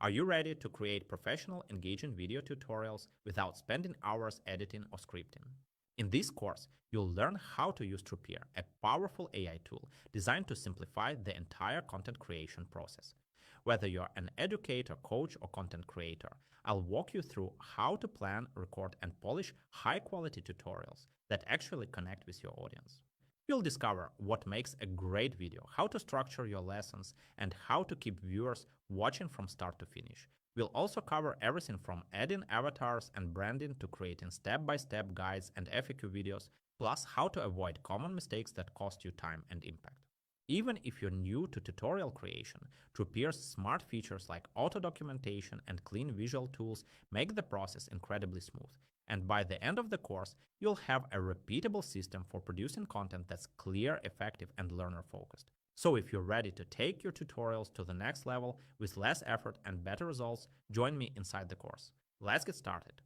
Are you ready to create professional, engaging video tutorials without spending hours editing or scripting? In this course, you'll learn how to use Trupeer, a powerful AI tool designed to simplify the entire content creation process. Whether you're an educator, coach, or content creator, I'll walk you through how to plan, record, and polish high quality tutorials that actually connect with your audience. You'll discover what makes a great video, how to structure your lessons, and how to keep viewers watching from start to finish. We'll also cover everything from adding avatars and branding to creating step-by-step guides and FAQ videos, plus how to avoid common mistakes that cost you time and impact. Even if you're new to tutorial creation, Trupeer's smart features like auto documentation and clean visual tools make the process incredibly smooth. And by the end of the course, you'll have a repeatable system for producing content that's clear, effective, and learner focused. So if you're ready to take your tutorials to the next level with less effort and better results, join me inside the course. Let's get started.